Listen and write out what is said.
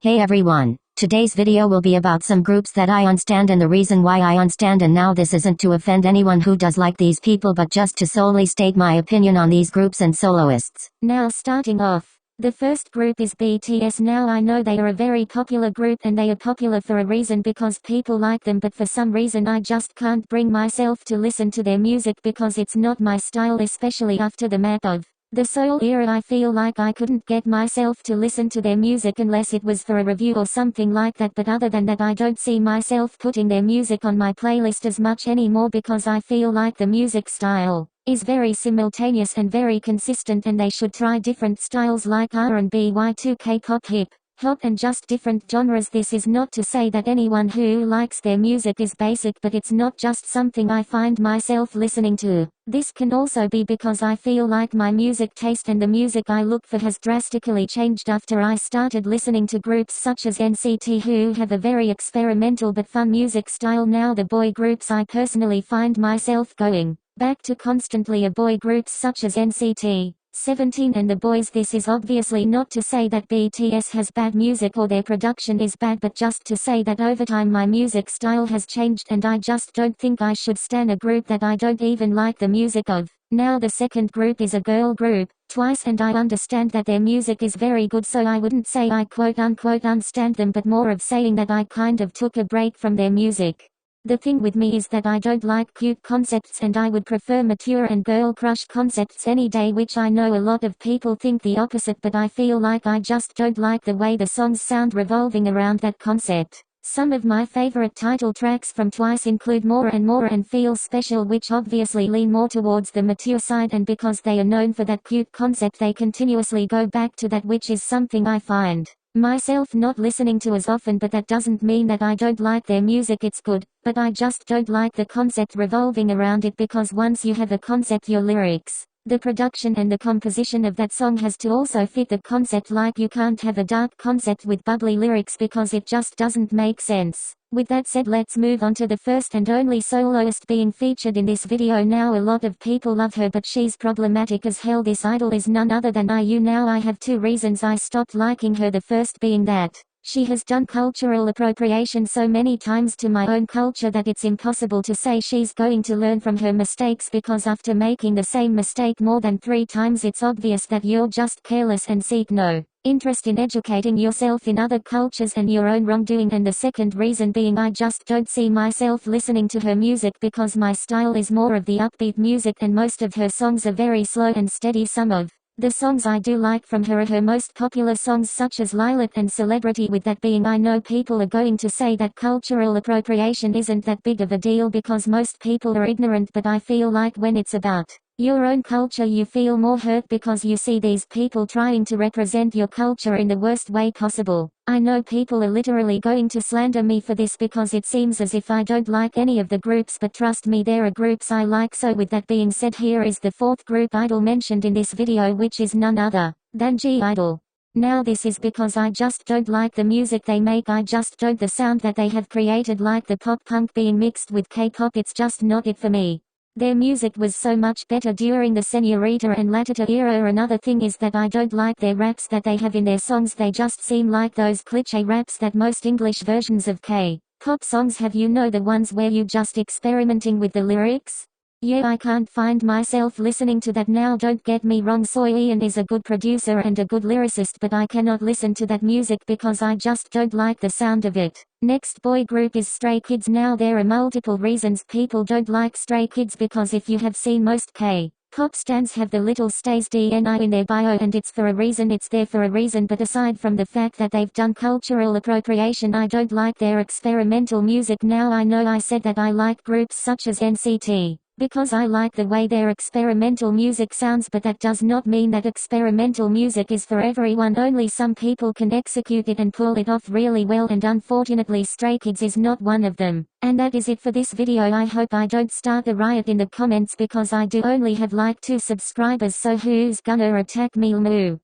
Hey everyone, today's video will be about some groups that I unstand and the reason why I unstand, and now this isn't to offend anyone who does like these people but just to solely state my opinion on these groups and soloists. Now starting off, the first group is BTS. Now I know they are a very popular group and they are popular for a reason because people like them, but for some reason I just can't bring myself to listen to their music because it's not my style, especially after the map of the Seoul era. I feel like I couldn't get myself to listen to their music unless it was for a review or something like that, but other than that I don't see myself putting their music on my playlist as much anymore because I feel like the music style is very simultaneous and very consistent, and they should try different styles like R&B, Y2K, pop, hip hop, and just different genres. This is not to say that anyone who likes their music is basic, but it's not just something I find myself listening to. This can also be because I feel like my music taste and the music I look for has drastically changed after I started listening to groups such as NCT, who have a very experimental but fun music style. Now the boy groups, I personally find myself going back to constantly are boy groups such as NCT, 17 and the boys. This is obviously not to say that BTS has bad music or their production is bad, but just to say that over time my music style has changed and I just don't think I should stan a group that I don't even like the music of. Now the second group is a girl group, Twice, and I understand that their music is very good, so I wouldn't say I quote unquote unstand them, but more of saying that I kind of took a break from their music. The thing with me is that I don't like cute concepts and I would prefer mature and girl crush concepts any day, which I know a lot of people think the opposite, but I feel like I just don't like the way the songs sound revolving around that concept. Some of my favorite title tracks from Twice include More and More and Feel Special, which obviously lean more towards the mature side, and because they are known for that cute concept they continuously go back to that, which is something I find myself not listening to as often, but that doesn't mean that I don't like their music. It's good, but I just don't like the concept revolving around it, because once you have a concept, your lyrics, the production and the composition of that song has to also fit the concept. Like you can't have a dark concept with bubbly lyrics because it just doesn't make sense. With that said, let's move on to the first and only soloist being featured in this video. Now a lot of people love her, but she's problematic as hell. This idol is none other than IU. Now I have two reasons I stopped liking her, the first being that she has done cultural appropriation so many times to my own culture that it's impossible to say she's going to learn from her mistakes, because after making the same mistake more than 3 times it's obvious that you're just careless and seek no interest in educating yourself in other cultures and your own wrongdoing. And the second reason being I just don't see myself listening to her music because my style is more of the upbeat music and most of her songs are very slow and steady. Some of the songs I do like from her are her most popular songs such as Lilac and Celebrity. With that being, I know people are going to say that cultural appropriation isn't that big of a deal because most people are ignorant, but I feel like when it's about your own culture you feel more hurt because you see these people trying to represent your culture in the worst way possible. I know people are literally going to slander me for this because it seems as if I don't like any of the groups, but trust me, there are groups I like. So with that being said, here is the fourth group idol mentioned in this video, which is none other than G-Idol. Now this is because I just don't like the music they make. I just don't the sound that they have created, like the pop punk being mixed with K-pop. It's just not it for me. Their music was so much better during the Señorita and Latita era. Another thing is that I don't like their raps that they have in their songs. They just seem like those cliché raps that most English versions of K-pop songs have, you know, the ones where you just experimenting with the lyrics. Yeah, I can't find myself listening to that. Now don't get me wrong, Soy Ian is a good producer and a good lyricist, but I cannot listen to that music because I just don't like the sound of it. Next boy group is Stray Kids. Now there are multiple reasons people don't like Stray Kids, because if you have seen, most K-pop stans have the little Stays DNI in their bio, and it's for a reason, it's there for a reason. But aside from the fact that they've done cultural appropriation, I don't like their experimental music. Now I know I said that I like groups such as NCT because I like the way their experimental music sounds, but that does not mean that experimental music is for everyone. Only some people can execute it and pull it off really well, and unfortunately Stray Kids is not one of them. And that is it for this video. I hope I don't start a riot in the comments because I do only have like 2 subscribers, so who's gonna attack me, lmao?